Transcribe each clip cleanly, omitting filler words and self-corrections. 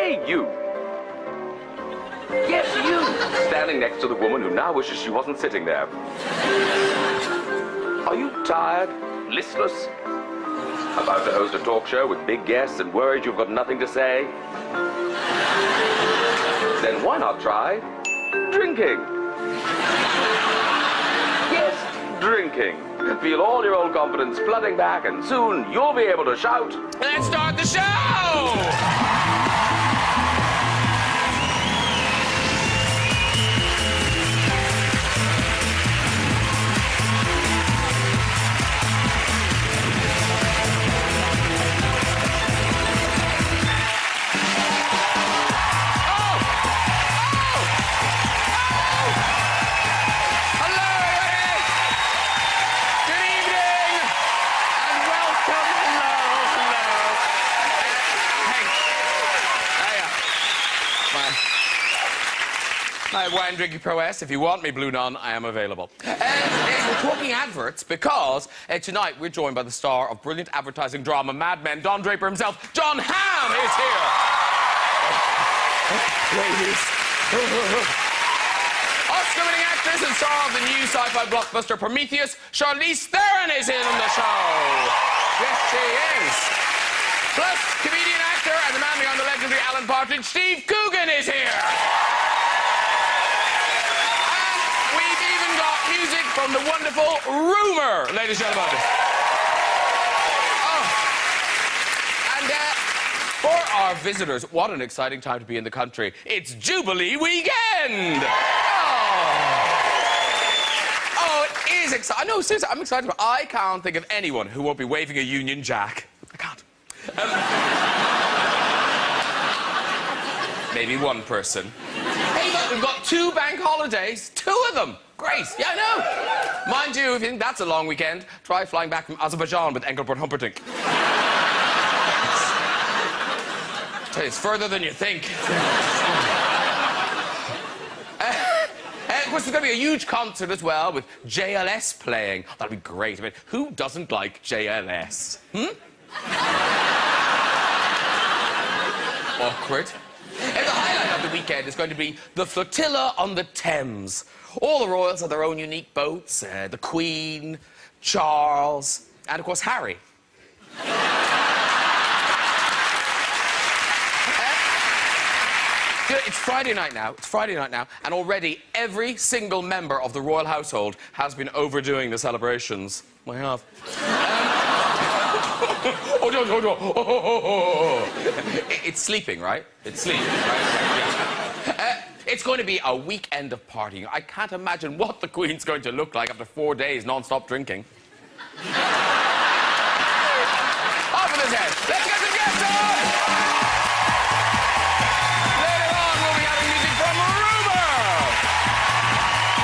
Hey, you. Yes, you. Standing next to the woman who now wishes she wasn't sitting there. Are you tired, listless, about to host a talk show with big guests and worried you've got nothing to say? Then why not try drinking? Yes, drinking. Feel all your old confidence flooding back, and soon you'll be able to shout, "Let's start the show!" My wine drinking prowess. If you want me, Blue Nun, I am available. We're talking adverts because tonight we're joined by the star of brilliant advertising drama Mad Men, Don Draper himself. John Hamm is here. Ladies. Oscar-winning actress and star of the new sci-fi blockbuster Prometheus, Charlize Theron is in on the show. Yes, she is. Plus, comedian, actor, and the man behind the legendary Alan Partridge, Steve Coogan is here. From the wonderful Rumour, ladies and gentlemen. Oh. And for our visitors, what an exciting time to be in the country. It's Jubilee weekend! Oh, it is exciting. No, seriously, I'm excited. I can't think of anyone who won't be waving a Union Jack. I can't. Maybe one person. Hey, look, we've got 2 bank holidays. 2 of them. Great. Yeah, I know. Mind you, if you think that's a long weekend, try flying back from Azerbaijan with Engelbert Humperdinck. I tell you, it's further than you think. Of course, there's going to be a huge concert as well with JLS playing. That'll be great. I mean, who doesn't like JLS? Awkward. And the highlight of the weekend is going to be the flotilla on the Thames. All the royals have their own unique boats. The Queen, Charles, and, of course, Harry. It's Friday night now. It's Friday night now, and already every single member of the royal household has been overdoing the celebrations. I have. It's sleeping, right? It's sleeping, right? It's going to be a weekend of partying. I can't imagine what the Queen's going to look like after 4 days non-stop drinking. Off with his head. Let's get some guests on! Later on, we'll be having music from Rumour.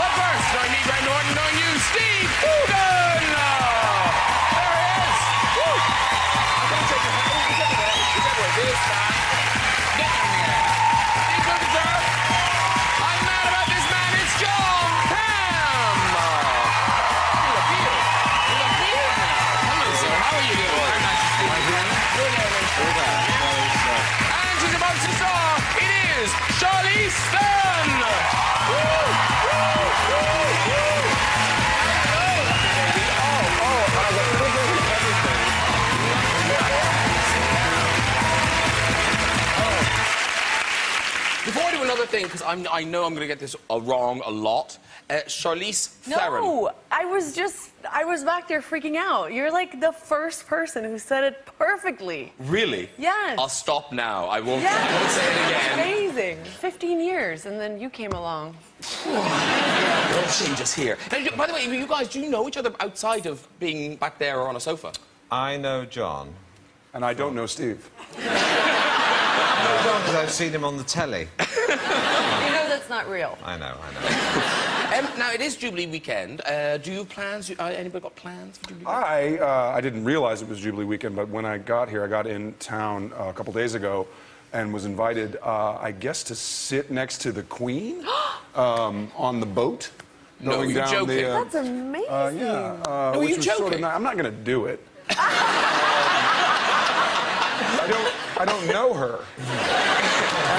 But first, knowing me, Graham Norton, knowing you, Steve Coogan! There he is! Woo! I'm going to take your hand. Oh, he's everywhere. He's everywhere. This time. Get down here. Steve Coogan, sir. I'm mad about this man. It's John Hamm. He's a beard. He's a beard. Hello, sir. How are you doing? Very nice to see you. Good evening. And she's about to star. It is Charlize Theron. Woo! Woo! Woo! Woo! Before I do another thing, because I know I'm going to get this wrong a lot, Charlize Theron. No, I was back there freaking out. You're like the first person who said it perfectly. Really? Yes. I'll stop now. I won't, Yes. I won't say it again. Amazing. 15 years, and then you came along. No changes here. Now, by the way, you guys, do you know each other outside of being back there or on a sofa? I know John. And I don't know Steve. Because I've seen him on the telly. You know that's not real. I know, I know. Now, it is Jubilee weekend. Do you have plans? Anybody got plans for Jubilee? I didn't realize it was Jubilee weekend, but when I got here, I got in town a couple days ago and was invited, I guess, to sit next to the Queen on the boat. No, you're joking. That's amazing. Yeah. No, which you're was joking. Sort of I'm not going to do it. I don't know her.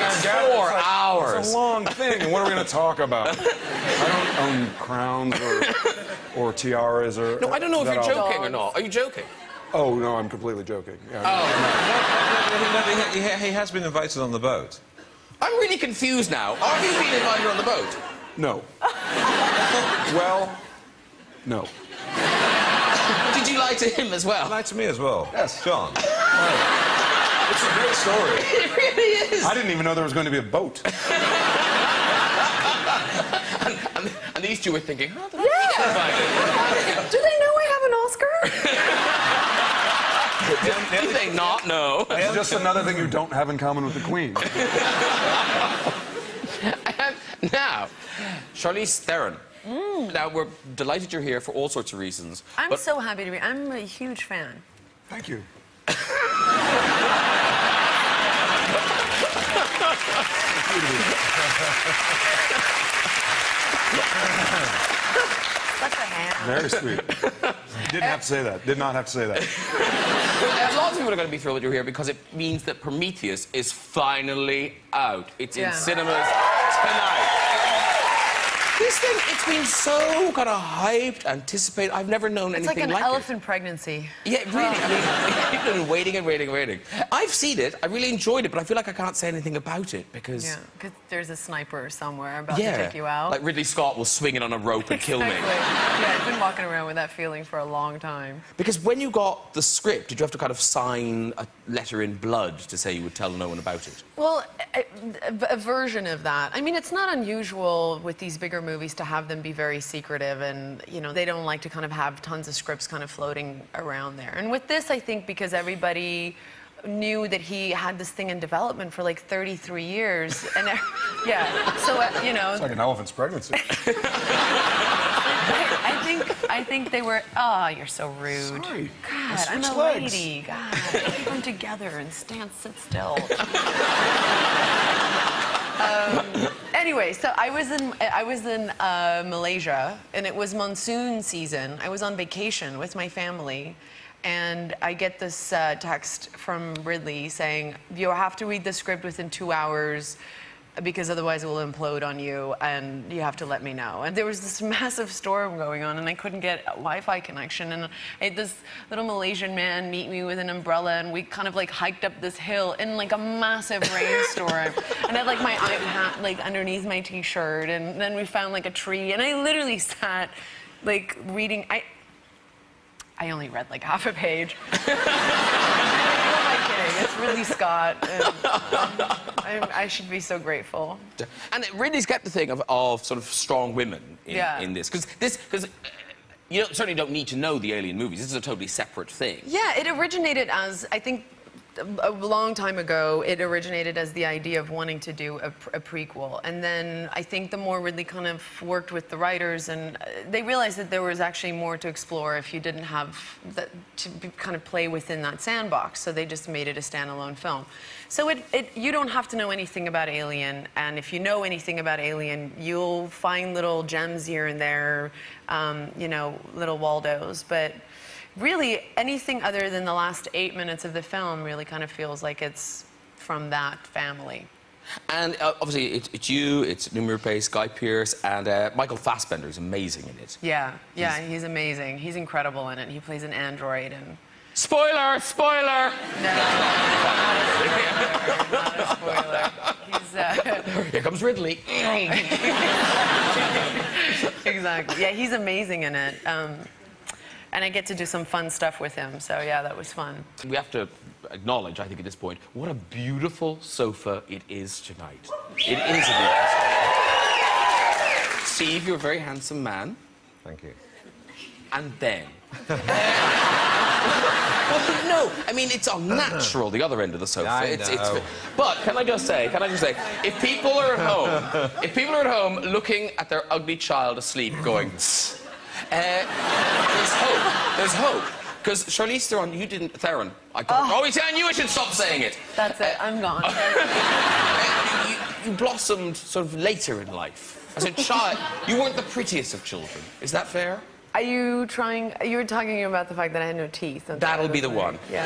It's 4 hours. It's a long thing. And what are we going to talk about? I don't own crowns or tiaras or... No, I don't know if that you're I'll- joking or not. Are you joking? Oh, no, I'm completely joking. Yeah, He has been invited on the boat. I'm really confused now. Are you being invited on the boat? No. Well, no. Did you lie to him as well? Lie to me as well. Yes. John. It's a great story. It really is. I didn't even know there was going to be a boat. And these two were thinking, how did I get invited? Do they know I have an Oscar? Did they not know? It's just another thing you don't have in common with the Queen. Now, Charlize Theron. Now, we're delighted you're here for all sorts of reasons. I'm so happy to be. I'm a huge fan. Thank you. Such a hand. Very sweet. Didn't have to say that. Did not have to say that. A lot of people are going to be thrilled that you're here because it means that Prometheus is finally out. It's in cinemas tonight. This thing, it's been so kind of hyped, anticipated. I've never known It's anything like like an it. elephant pregnancy. Yeah, really. I mean, people have been waiting and waiting and waiting. I've seen it. I really enjoyed it, but I feel like I can't say anything about it because... Yeah, because there's a sniper somewhere about to take you out. Like Ridley Scott will swing it on a rope and kill me. Yeah, I've been walking around with that feeling for a long time. Because when you got the script, did you have to kind of sign a letter in blood to say you would tell no one about it? Well, a version of that. I mean, it's not unusual with these bigger movies to have them be very secretive, and, you know, they don't like to kind of have tons of scripts kind of floating around there. And with this, I think because everybody knew that he had this thing in development for like 33 years, and yeah, so, you know... It's like an elephant's pregnancy. I think they were... Oh, you're so rude. Sorry. God, I'm a legs. lady. God, keep them together and sit still. Anyway, so I was in Malaysia, and it was monsoon season. I was on vacation with my family, and I get this text from Ridley saying, you have to read the script within 2 hours because otherwise it will implode on you, and you have to let me know. And there was this massive storm going on, and I couldn't get a Wi-Fi connection, and I had this little Malaysian man meet me with an umbrella, and we kind of like hiked up this hill in like a massive rainstorm, and I had like my iPad like underneath my t-shirt, and then we found like a tree, and I literally sat like reading. I only read like half a page. Who am I kidding? It's Ridley Scott. And I should be so grateful. And it really kept the thing of sort of strong women in this. Because you certainly don't need to know the Alien movies. This is a totally separate thing. Yeah, it originated as, I think, a long time ago, it originated as the idea of wanting to do a prequel. And then I think the more Ridley kind of worked with the writers, and they realized that there was actually more to explore if you didn't have to kind of play within that sandbox. So they just made it a standalone film. So you don't have to know anything about Alien, and if you know anything about Alien, you'll find little gems here and there, you know, little Waldos. But really, anything other than the last 8 minutes of the film really kind of feels like it's from that family. And obviously, it's you, it's Noomi Rapace, Guy Pearce, and Michael Fassbender is amazing in it. Yeah, he's amazing. He's incredible in it. He plays an android and... Spoiler! Spoiler! No, not a spoiler. He's, Here comes Ridley. Exactly. Yeah, he's amazing in it. And I get to do some fun stuff with him, so yeah, that was fun. We have to acknowledge, I think, at this point, what a beautiful sofa it is tonight. It is a beautiful sofa. Steve, you're a very handsome man. Thank you. And then... Well, no, I mean, it's unnatural, the other end of the sofa. I know. But can I just say, if people are at home looking at their ugly child asleep going, there's hope. Because Charlize Theron, I knew I should stop saying it. That's it, I'm gone. You blossomed sort of later in life. As a child, you weren't the prettiest of children. Is that fair? Are you were talking about the fact that I had no teeth? That'll be the one. Yeah.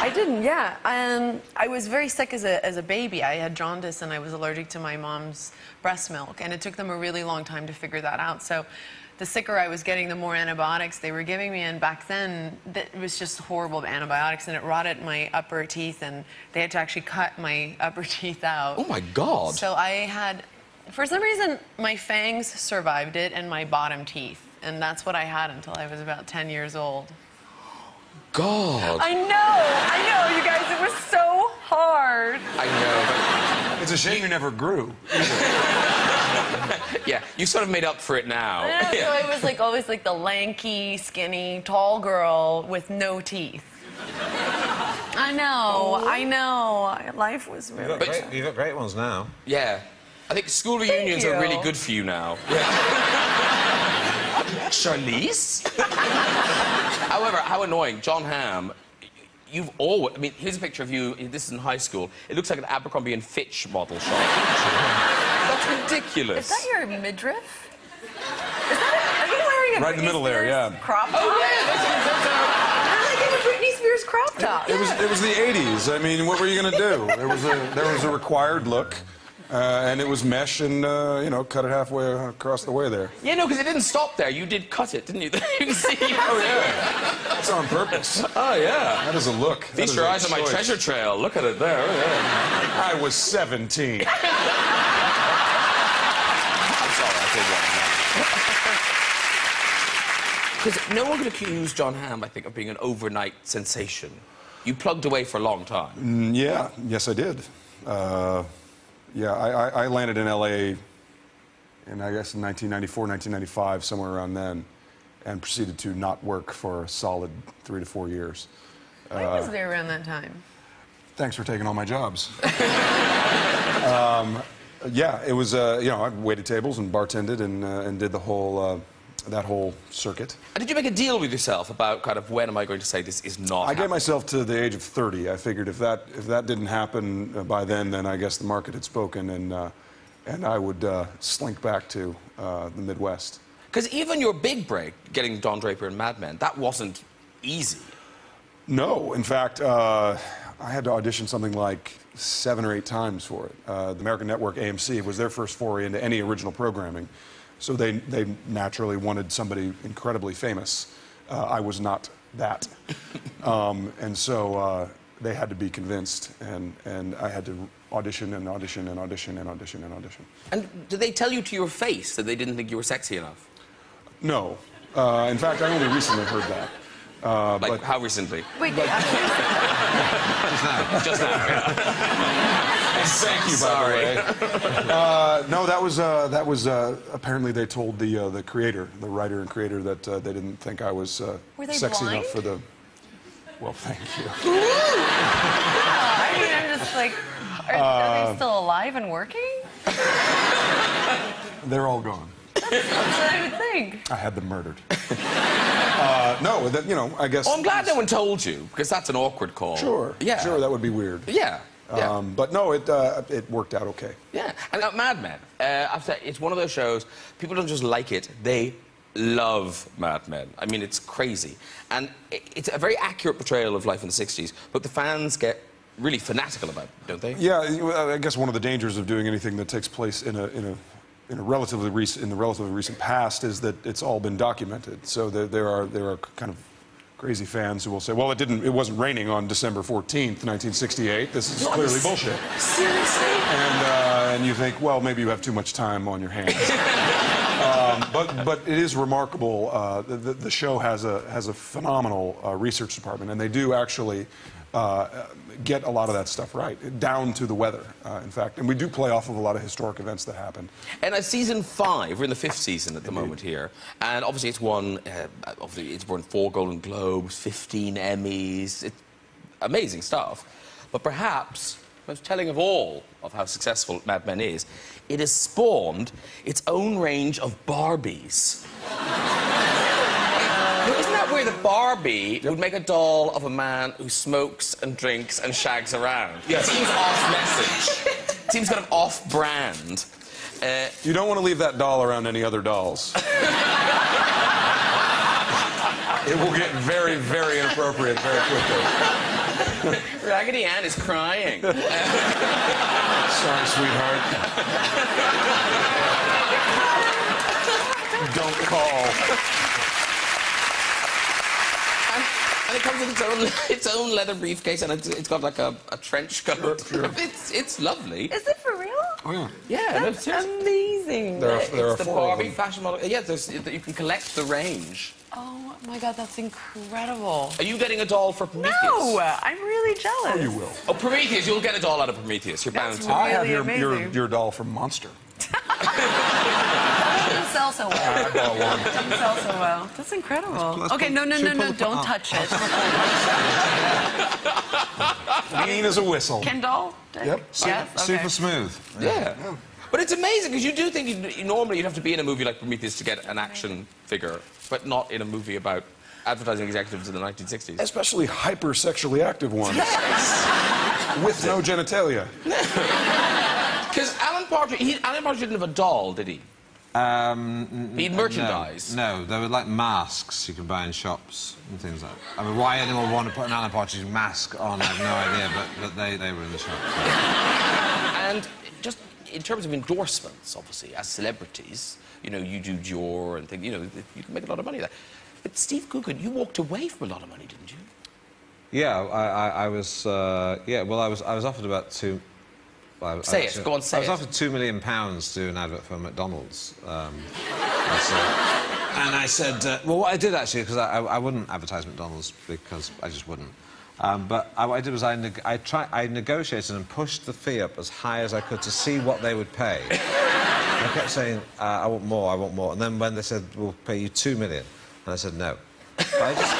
I didn't, yeah. I was very sick as a baby. I had jaundice and I was allergic to my mom's breast milk, and it took them a really long time to figure that out. So the sicker I was getting, the more antibiotics they were giving me, and back then it was just horrible antibiotics, and it rotted my upper teeth, and they had to actually cut my upper teeth out. Oh my God. So I had, for some reason, my fangs survived it and my bottom teeth, and that's what I had until I was about 10 years old. God. I know, you guys, it was so hard. I know, but... It's a shame you never grew. Yeah, you sort of made up for it now. I know, so I was like always like the lanky, skinny, tall girl with no teeth. I know. Life was really... You've got great ones now. Yeah. I think school reunions are really good for you now. Charlize? However, how annoying. John Hamm, you've always... I mean, here's a picture of you. This is in high school. It looks like an Abercrombie and Fitch model shot. That's ridiculous. Is that your midriff? Are you wearing a Right in the middle there, yeah. crop top? Oh, yeah, You're like in a Britney Spears crop top. It was the 80s. I mean, what were you going to do? There was a required look. And it was mesh and, you know, cut it halfway across the way there. Yeah, no, because it didn't stop there. You did cut it, didn't you? You can see. Oh, yeah. That's on purpose. Oh, yeah. That is a look. Feast your eyes on my treasure trail. Look at it there. Oh, yeah. I was 17. I'm sorry, I did one. Because no one could accuse John Hamm, I think, of being an overnight sensation. You plugged away for a long time. Yeah, yes, I did. Yeah, I landed in L.A. in, I guess, in 1994, 1995, somewhere around then, and proceeded to not work for a solid 3 to 4 years. I was there around that time. Thanks for taking all my jobs. Yeah, it was, you know, I waited tables and bartended and did the whole, that whole circuit. And did you make a deal with yourself about kind of when am I going to say this is not I gave myself to the age of 30. I figured if that didn't happen by then I guess the market had spoken, and I would slink back to the Midwest. Because even your big break, getting Don Draper and Mad Men, that wasn't easy. No, in fact, I had to audition something like 7 or 8 times for it. The American network AMC was their first foray into any original programming. So they naturally wanted somebody incredibly famous. I was not that. And so they had to be convinced, and I had to audition and audition and audition and audition and audition. And did they tell you to your face that they didn't think you were sexy enough? No. In fact, I only recently heard that. Like, but how recently? Wait, Just now. Just now. Thank you, by the way. No, that was apparently they told the creator, the writer and creator, that they didn't think I was Were they sexy blind? enough for the. Well, thank you. I mean, I'm just like, are they still alive and working? They're all gone. That's what I would think. I had them murdered. No, that, you know, I guess. Oh, I'm glad no one told you, because that's an awkward call. Sure. Yeah. Sure, that would be weird. Yeah. Yeah. But no, it worked out okay. Yeah. And Mad Men, I've said it's one of those shows, people don't just like it, they love Mad Men. I mean, it's crazy. And it's a very accurate portrayal of life in the 60s, but the fans get really fanatical about it, don't they? Yeah, I guess one of the dangers of doing anything that takes place in the relatively recent past is that it's all been documented. So there are kind of crazy fans who will say, well, it wasn't raining on December 14th, 1968. This is clearly bullshit. Seriously? And you think, well, maybe you have too much time on your hands. But it is remarkable. The show has a phenomenal research department, and they do actually get a lot of that stuff right, down to the weather, in fact. And we do play off of a lot of historic events that happened. And season 5, we're in the 5th season at the moment here, and obviously it's won 4 Golden Globes, 15 Emmys, it's amazing stuff. But perhaps, most telling of all of how successful Mad Men is, it has spawned its own range of Barbies. Isn't that where the Barbie would make a doll of a man who smokes and drinks and shags around? Yes. It seems off-message. It seems kind of off-brand. You don't want to leave that doll around any other dolls. It will get very, very inappropriate very quickly. Raggedy Ann is crying. Sorry, sweetheart. Don't call. And it comes with its own leather briefcase, and it's got like a trench coat. Sure. It's lovely. Is it for real? Oh, yeah. Yeah, That's amazing. There are it's the 4 of Barbie them. fashion model. Yeah, you can collect the range. Oh my God, that's incredible. Are you getting a doll for Prometheus? No, I'm really jealous. Oh, you will. Oh, Prometheus, you'll get a doll out of Prometheus. You're bound That's to. I have Really amazing. your doll from Monster. That didn't sell so well. I bought one. Didn't sell so well. That's incredible. Okay, no, don't touch it. Clean as a whistle. Ken doll? Yep. Yes? Okay. Super smooth. Yeah. But it's amazing, because you do think normally you'd have to be in a movie like Prometheus to get an action figure, but not in a movie about advertising executives in the 1960s. Especially hyper-sexually active ones. With no genitalia. Because Alan Partridge didn't have a doll, did he? He had merchandise. No, they were like masks you could buy in shops and things like that. I mean, why anyone would want to put an Alan Partridge mask on, I have no idea, but they were in the shop. And just in terms of endorsements, obviously, as celebrities, you know, you do Dior and things, you know, you can make a lot of money there. But Steve Coogan, you walked away from a lot of money, didn't you? Yeah, I was. Yeah, well, I was offered about two. Well, Say it. Go on, say it. I was offered £2 million to do an advert for McDonald's. And I said, well, what I did actually, because I wouldn't advertise McDonald's because I just wouldn't. But what I did was I negotiated and pushed the fee up as high as I could to see what they would pay. I kept saying, I want more, I want more. And then when they said, we'll pay you $2 million, and I said no. But I just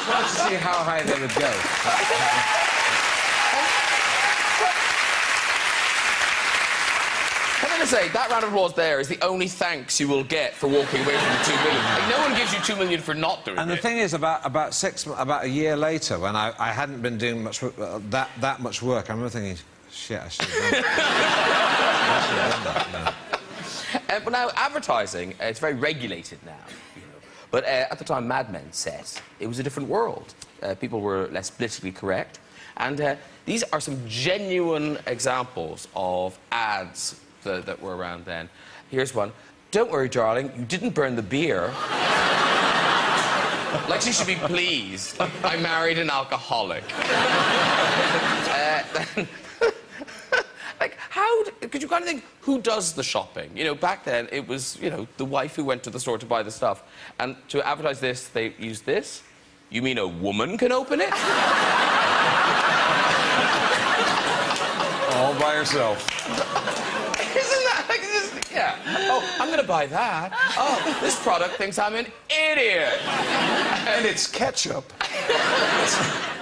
wanted to see how high they would go. Can I just say, that round of applause there is the only thanks you will get for walking away from the $2 million. Like, no one gives you $2 million for not doing it. And the thing is, about a year later, when I hadn't been doing much that much work, I remember thinking, shit, I should have done that. But now, advertising, it's very regulated now. You know. But at the time Mad Men set, it was a different world. People were less politically correct. And these are some genuine examples of ads that were around then. Here's one. Don't worry, darling, you didn't burn the beer. Like she should be pleased. I married an alcoholic. Like, could you kind of think, who does the shopping? You know, back then, it was, you know, the wife who went to the store to buy the stuff. And to advertise this, they used this. You mean a woman can open it? All by herself. Isn't that like this? Yeah. Oh, I'm going to buy that. Oh, this product thinks I'm an idiot. And it's ketchup.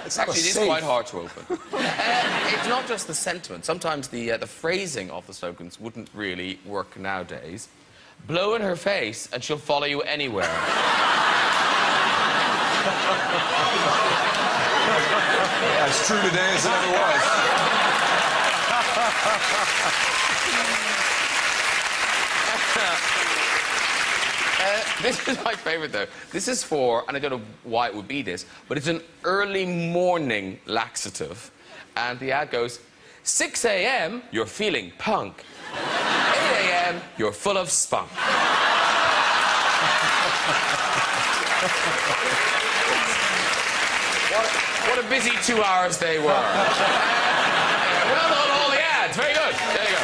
It's Actually, it is quite hard to open. It's not just the sentiment. Sometimes the phrasing of the slogans wouldn't really work nowadays. Blow in her face and she'll follow you anywhere. As true today as it ever was. This is my favourite, though. This is for, and I don't know why it would be this, but it's an early morning laxative. And the ad goes, 6 a.m., you're feeling punk. 8 a.m., you're full of spunk. What a busy 2 hours they were. Well done, all the ads. Very good. There you go.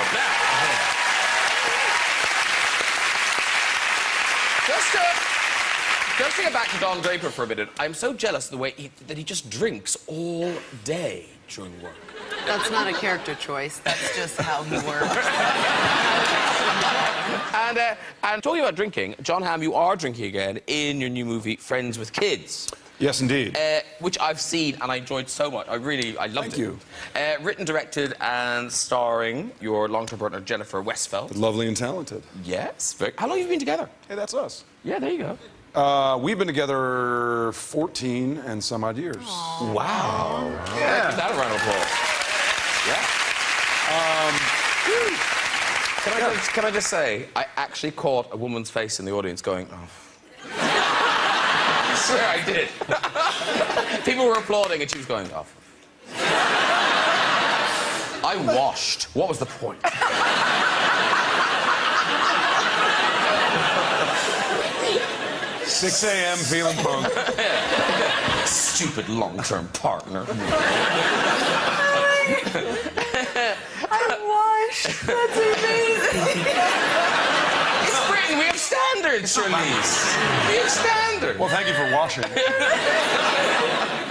Now, just to get back to Don Draper for a minute, I'm so jealous of the way that he just drinks all day during work. That's not a character choice. That's just how he works. And talking about drinking, John Hamm, you are drinking again in your new movie, Friends with Kids. Yes, indeed. Which I've seen and I enjoyed so much. I loved it. Thank you. Written, directed, and starring your long-term partner, Jennifer Westfeldt. Lovely and talented. Yes. How long have you been together? Hey, that's us. Yeah, there you go. We've been together 14 and some odd years. Aww. Wow. Yeah. Give that a round of applause. Can I just say, I actually caught a woman's face in the audience going, oh. I swear I did. People were applauding and she was going, oh. I washed. What was the point? 6 a.m. feeling punk. Stupid long-term partner. I washed. That's amazing. It's Britain. We have standards, Charlize. We have standards. Well, thank you for washing.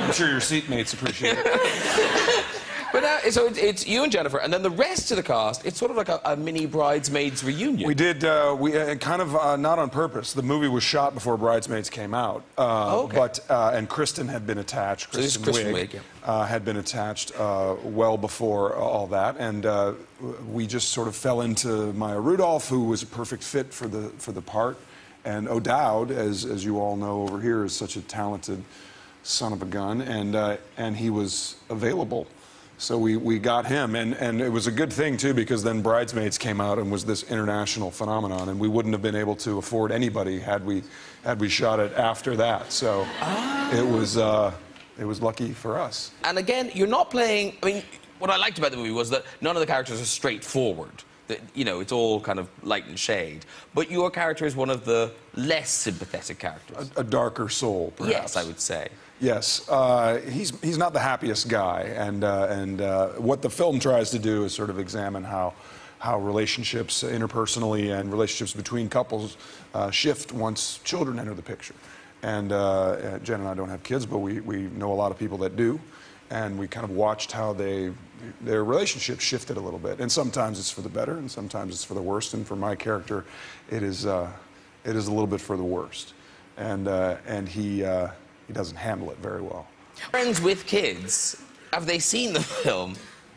I'm sure your seatmates appreciate it. But so it's you and Jennifer, and then the rest of the cast, it's sort of like a mini Bridesmaids reunion. We did, kind of not on purpose. The movie was shot before Bridesmaids came out. Okay. But, and Kristen had been attached. So this is Kristen Wiig, yeah. Had been attached well before all that. And we just sort of fell into Maya Rudolph, who was a perfect fit for the part. And O'Dowd, as you all know over here, is such a talented son of a gun. And he was available. So we got him, and it was a good thing, too, because then Bridesmaids came out and was this international phenomenon, and we wouldn't have been able to afford anybody had we shot it after that. So it was lucky for us. And again, you're not playing... I mean, what I liked about the movie was that none of the characters are straightforward. That, you know, it's all kind of light and shade. But your character is one of the less sympathetic characters. A darker soul, perhaps. Yes, I would say. Yes, he's not the happiest guy, and what the film tries to do is sort of examine how relationships interpersonally and relationships between couples shift once children enter the picture. And Jen and I don't have kids, but we know a lot of people that do, and we kind of watched how their relationship shifted a little bit. And sometimes it's for the better, and sometimes it's for the worst. And for my character, it is a little bit for the worst, and he doesn't handle it very well. Friends with kids, have they seen the film?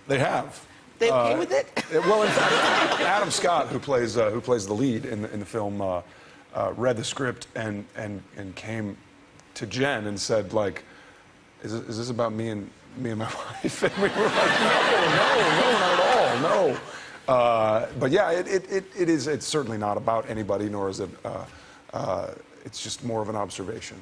They have. They okay with it? Well, in fact, Adam Scott, who plays the lead in the film, read the script and came to Jen and said, like, is this about me and my wife? And we were like, no, not at all, no. But yeah, it's certainly not about anybody, nor is it. It's just more of an observation,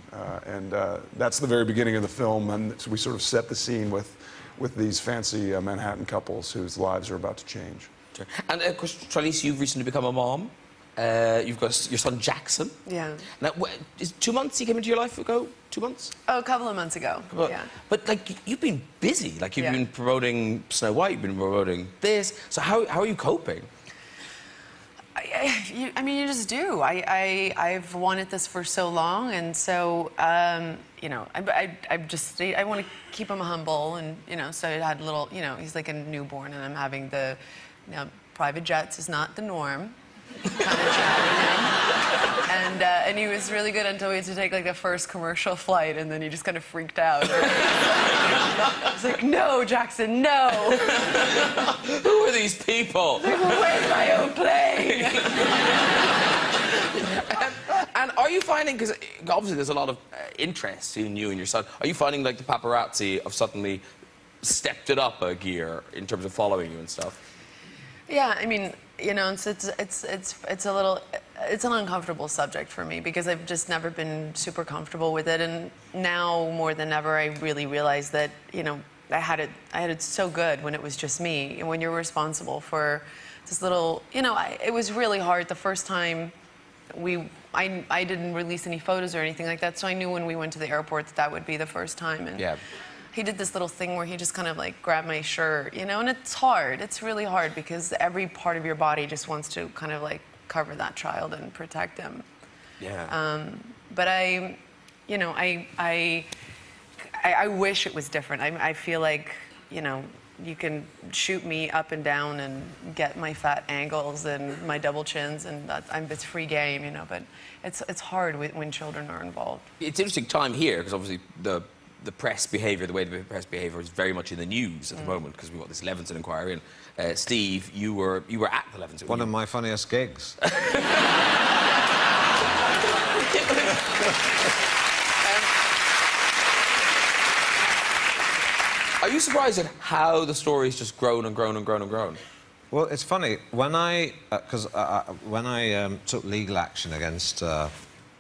and that's the very beginning of the film, and so we sort of set the scene with these fancy Manhattan couples whose lives are about to change. Sure. And of course, Charlize, you've recently become a mom. You've got your son Jackson. Yeah. Now, is 2 months he came into your life ago? 2 months? Oh, a couple of months ago. Yeah. But like, you've been busy. Like, you've been promoting Snow White. You've been promoting this. So how are you coping? I mean, you just do. I've wanted this for so long, and so you know, I want to keep him humble, and you know, so I had a little, you know, he's like a newborn, and I'm having the, you know, private jets is not the norm, kind of chatting, and he was really good until we had to take like the first commercial flight, and then he just kind of freaked out. I was like, no, Jackson, no. Who are these people? Like, well, where's my own plane? And are you finding, because obviously there's a lot of interest in you and your son, are you finding like the paparazzi have suddenly stepped it up a gear in terms of following you and stuff? Yeah, I mean, you know, it's a little, it's an uncomfortable subject for me because I've just never been super comfortable with it, and now more than ever I really realize that, you know, I had it so good when it was just me, and when you're responsible for this little, you know, it was really hard the first time I didn't release any photos or anything like that, so I knew when we went to the airport that would be the first time, and yeah. He did this little thing where he just kind of like grabbed my shirt, you know, and it's hard. It's really hard because every part of your body just wants to kind of like cover that child and protect him. Yeah. But you know, I wish it was different. I feel like, you know, you can shoot me up and down and get my fat angles and my double chins, and it's free game, you know. But it's hard when children are involved. It's an interesting time here because obviously the press behaviour, the way the press behaviour is very much in the news at the moment because we've got this Levinson inquiry. And Steve, you were at the Levinson. One of my funniest gigs. Are you surprised at how the story's just grown and grown and grown and grown? Well, it's funny when I took legal action against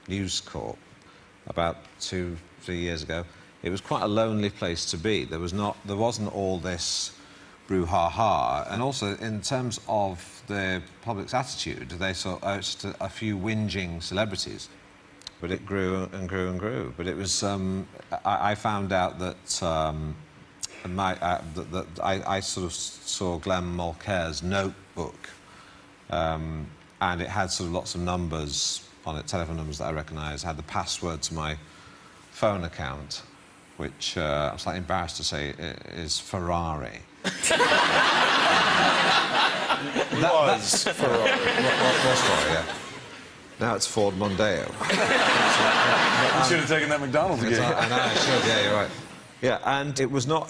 News Corp about 2-3 years ago. It was quite a lonely place to be. There wasn't all this brouhaha. And also, in terms of the public's attitude, they saw just a few whinging celebrities. But it grew and grew and grew. But it was... I found out that... I sort of saw Glenn Mulcair's notebook, and it had sort of lots of numbers on it, telephone numbers that I recognised, had the password to my phone account, which I'm slightly embarrassed to say is Ferrari. Was Ferrari. Was Ferrari, yeah. Now it's Ford Mondeo. You should have taken that McDonald's gig. I know, I should, yeah, you're right. Yeah, and it was not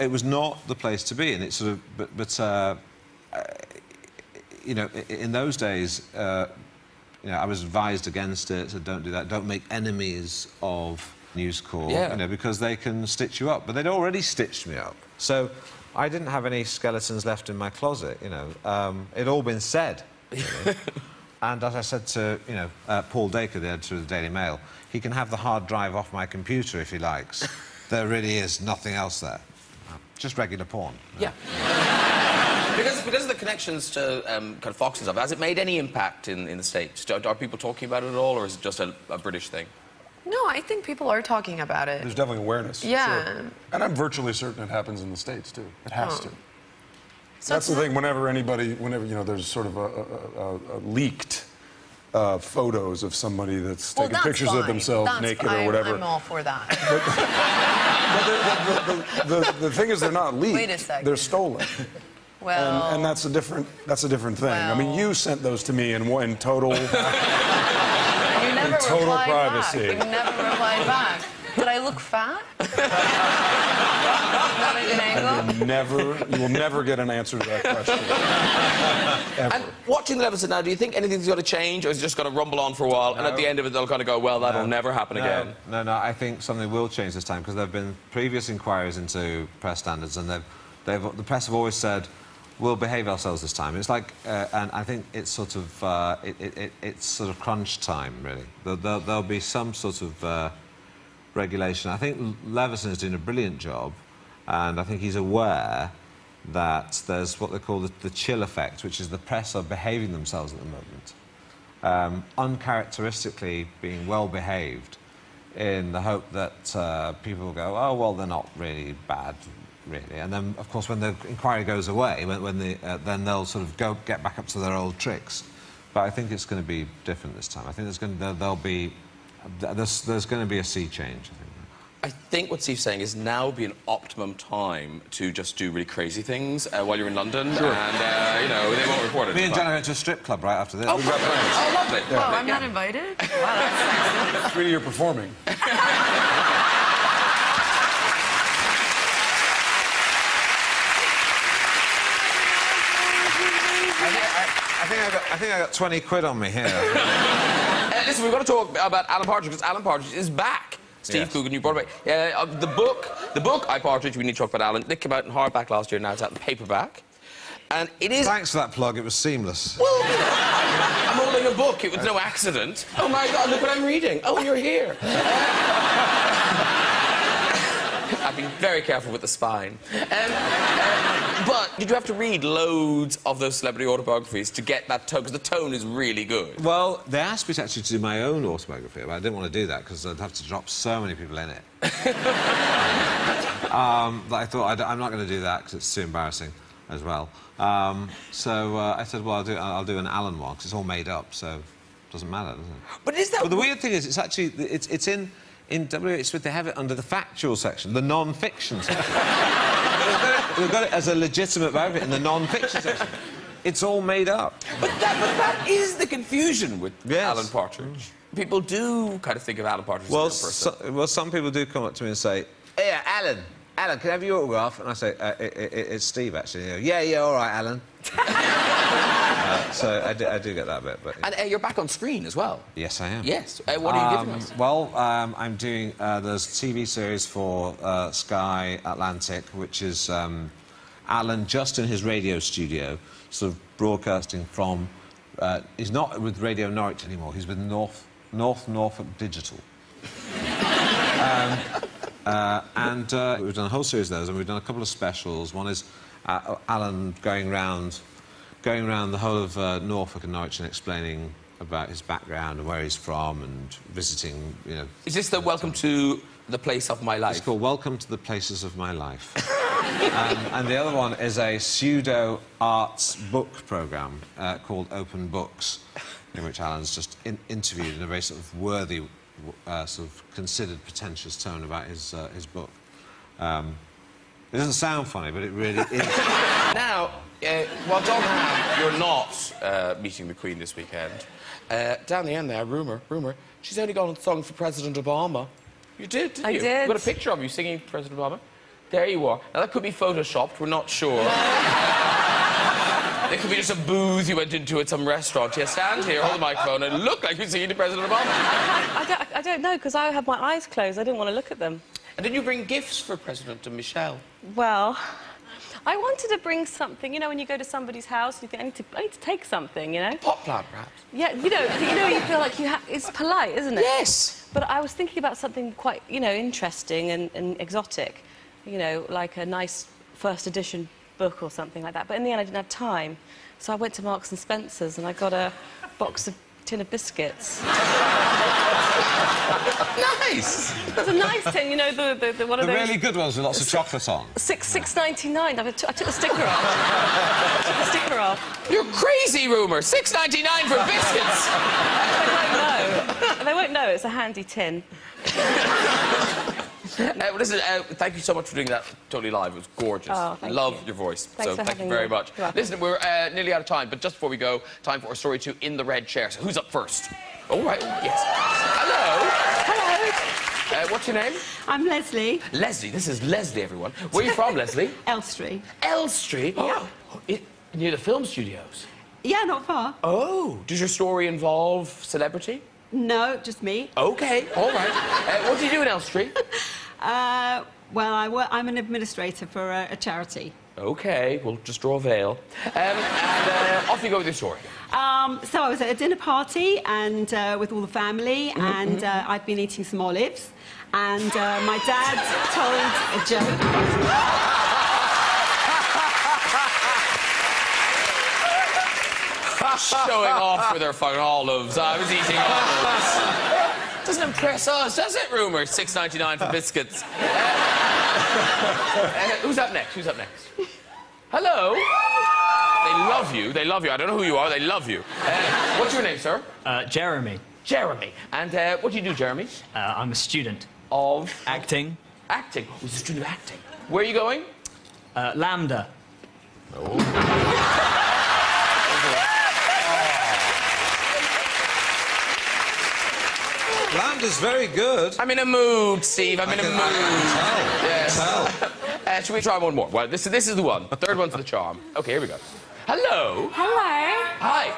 the place to be, and it sort of, you know, in those days, you know, I was advised against it, so don't do that, don't make enemies of News Corps, you know, because they can stitch you up. But they'd already stitched me up, so I didn't have any skeletons left in my closet, you know. It'd all been said, really. And as I said to, you know, Paul Dacre, the editor of the Daily Mail, he can have the hard drive off my computer if he likes. There really is nothing else there. Just regular porn. Yeah. because of the connections to kind of Fox and stuff, has it made any impact in the States? Are people talking about it at all, or is it just a British thing? No, I think people are talking about it. There's definitely awareness. Yeah. Sure. And I'm virtually certain it happens in the States, too. It has to. So that's the thing, whenever, you know, there's sort of a leaked photos of somebody that's taking pictures of themselves naked or whatever. I'm all for that. But the thing is, they're not leaked. Wait a second. They're stolen. Well, and that's a different thing. Well, I mean, you sent those to me in total you never total replied privacy. Back. You never replied back. Did I look fat? Not a good angle? You will never get an answer to that question. Ever. And watching the episode now, do you think anything's got to change, or is it just going to rumble on for a while, and at the end of it they'll kind of go, well, that'll never happen again? No, I think something will change this time, because there have been previous inquiries into press standards, and the press have always said, we'll behave ourselves this time. It's like, and I think it's sort of, it's sort of crunch time, really. There'll be some sort of regulation. I think Leveson is doing a brilliant job, and I think he's aware that there's what they call the chill effect, which is the press are behaving themselves at the moment, uncharacteristically being well behaved, in the hope that people will go, oh well, they're not really bad, really. And then, of course, when the inquiry goes away, then they'll sort of get back up to their old tricks. But I think it's going to be different this time. I think there's going to be a sea change, I think. I think what Steve's saying is now would be an optimum time to just do really crazy things while you're in London, sure. And, you know, they won't report it. Me and Jenna went to a strip club right after this. Oh, lovely. Oh, I'm not invited? Wow, that's sexy. 3 year performing. I think I got 20 quid on me here. Listen, we've got to talk about Alan Partridge, because Alan Partridge is back. Steve Coogan, you brought it back. The book, I Partridge, we need to talk about Alan. It came out in hardback last year, now it's out in paperback. And it is... Thanks for that plug, it was seamless. Well, I'm holding a book, it was no accident. Oh my God, look what I'm reading. Oh, you're here. I've been very careful with the spine. But did you have to read loads of those celebrity autobiographies to get that tone? Because the tone is really good. Well, they asked me to actually do my own autobiography, but I didn't want to do that because I'd have to drop so many people in it. That I thought, I'm not going to do that because it's too embarrassing as well. So I said, well, I'll do an Alan one because it's all made up, so it doesn't matter, does it? But is that... But the weird thing is, it's actually, it's in WH Smith, they have it under the factual section, the non-fiction section. We've got it as a legitimate biography in the non-fiction section. It's all made up. But that is the confusion with Yes. Alan Partridge. People do kind of think of Alan Partridge as a real person. Well, some people do come up to me and say, hey, Alan, can I have your autograph? And I say, it's Steve, actually. And they go, yeah, all right, Alan. So I do get that bit. But, yeah. And you're back on screen as well. Yes, I am. Yes. What are you giving us? Well, I'm doing... there's a TV series for Sky Atlantic, which is Alan just in his radio studio, sort of broadcasting from... he's not with Radio Norwich anymore. He's with North Norfolk Digital. And we've done a whole series of those, and we've done a couple of specials. One is Alan going round the whole of Norfolk and Norwich and explaining about his background and where he's from and visiting, you know... Is this the Welcome to the Place of My Life? It's called Welcome to the Places of My Life. And the other one is a pseudo-arts book programme called Open Books, in which Alan's just interviewed in a very sort of worthy, sort of considered, pretentious tone about his book. It doesn't sound funny, but it really is. Now, while Donham, you're not meeting the Queen this weekend, down the end there, rumour, she's only gone and sung for President Obama. You did, didn't you? I did. We've got a picture of you singing for President Obama. There you are. Now, that could be photoshopped, we're not sure. It could be just a booth you went into at some restaurant. Yeah, stand here, hold the microphone, and look like you're singing to President Obama. I don't know, because I had my eyes closed. I didn't want to look at them. And did you bring gifts for President Michelle? Well, I wanted to bring something. You know, when you go to somebody's house, you think, I need to take something, you know? Pot plant, perhaps? Yeah, you know, you feel like it's polite, isn't it? Yes. But I was thinking about something quite, you know, interesting and exotic. You know, like a nice first edition book or something like that. But in the end, I didn't have time. So I went to Marks and Spencer's and I got a tin of biscuits. Nice! It's a nice tin, you know, the one of The those... really good ones with lots of chocolate on. $6.99. I took the sticker off. I took the sticker off. You're crazy, rumour. $6.99 for biscuits. They won't know. It's a handy tin. Listen, thank you so much for doing that totally live. It was gorgeous. Oh, thank Love you. your voice. Thanks so for thank you having very me. much. You're welcome. Listen, we're nearly out of time, but just before we go, time for a story to In the Red Chair. So who's up first? All right. Yes. Hello. Hello. What's your name? I'm Leslie. Leslie. This is Leslie, everyone. Where are you from, Leslie? Elstree. Elstree? Yeah. Oh, near the film studios. Yeah, not far. Oh. Does your story involve celebrity? No, just me. Okay. All right. What do you do in Elstree? Well, I'm an administrator for a charity. Okay, we'll just draw a veil. And off you go with your story. So I was at a dinner party and with all the family, and I'd been eating some olives, and my dad told a joke. Showing off with her fucking olives. I was eating olives. Doesn't impress us, does it, rumour? $6.99 for biscuits. Who's up next? Who's up next? Hello? They love you. They love you. I don't know who you are. They love you. What's your name, sir? Jeremy. Jeremy. And what do you do, Jeremy? I'm a student. Of? Acting. Acting. Who's a student of acting? Where are you going? Lambda. Lambda's very good. I'm in a mood, Steve. I'm in a mood. I can tell. Should we try one more? Well, this is the one. The third one's the charm. Okay, here we go. Hello. Hello. Hi.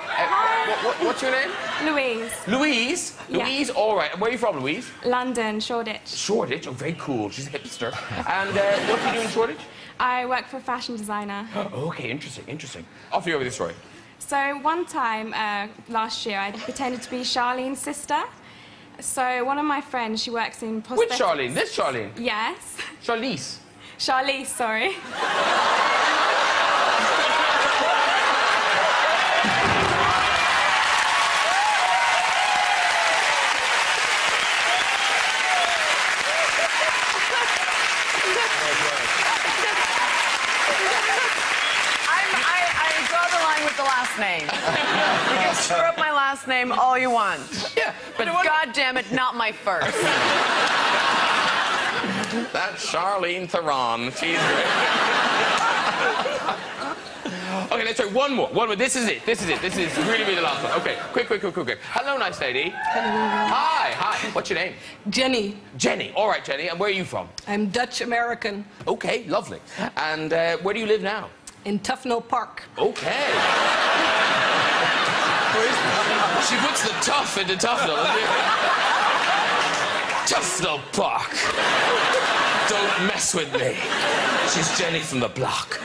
What's your name? Louise. Louise? Yeah. Louise, all right. And where are you from, Louise? London, Shoreditch. Shoreditch? Oh, very cool. She's a hipster. And what do you do in Shoreditch? I work for a fashion designer. Okay, interesting, interesting. Off you go with the story. So one time last year, I pretended to be Charlene's sister. So one of my friends, she works in prosthetics. Which Charlene? This Charlene? Yes. Charlize. Charlize, sorry. I draw the line with the last name. You can screw up my last name all you want. Yeah, But God damn it, not my first. That's Charlene Theron. She's great. Okay, let's try one more. One more. This is it. This is really the last one. Okay, quick. Hello, nice lady. Hello. Hi. What's your name? Jenny. Jenny. All right, Jenny. And where are you from? I'm Dutch-American. Okay, lovely. And where do you live now? In Tufnell Park. Okay. She puts the tough into Tufnell. Tufnell Park. Don't mess with me. She's Jenny from the block.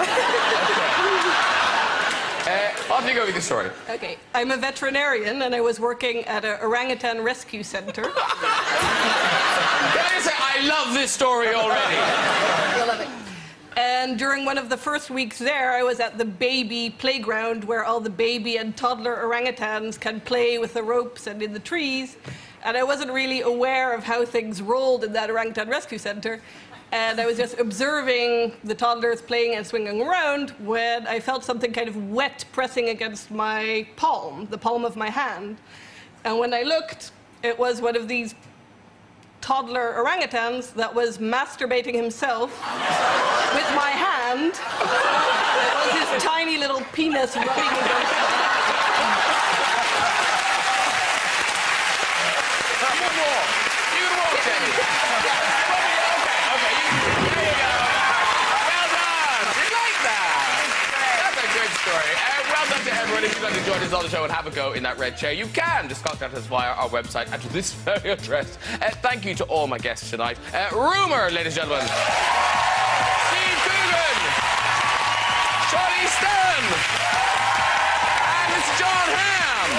Okay. Off you go with the story. Okay. I'm a veterinarian, and I was working at an orangutan rescue center. Can I just say, I love this story already. I love it. And during one of the first weeks there, I was at the baby playground where all the baby and toddler orangutans can play with the ropes and in the trees. And I wasn't really aware of how things rolled in that orangutan rescue center. And I was just observing the toddlers playing and swinging around when I felt something kind of wet pressing against my palm, the palm of my hand. And when I looked, it was one of these toddler orangutans that was masturbating himself with my hand. It was his tiny little penis rubbing against it. You can walk. You can walk, Jenny. Okay, there you go. Well done. You like that? That's a good story. Well done to everyone. If you'd like to join us on the show and have a go in that red chair, you can. Just contact us via our website and to this very address. Thank you to all my guests tonight. Rumour, ladies and gentlemen. Steve Coogan. Charlie Stan. And Mr. John Hamm.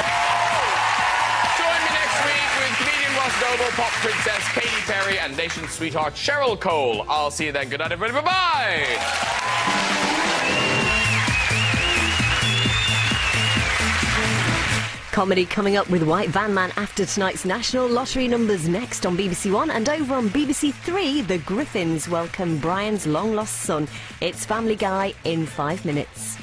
Join me next week with comedian Ross Noble, pop princess Katy Perry, and nation sweetheart Cheryl Cole. I'll see you then. Good night, everybody. Bye-bye. Comedy coming up with White Van Man after tonight's National Lottery numbers next on BBC One, and over on BBC Three, the Griffins welcome Brian's long-lost son. It's Family Guy in 5 minutes.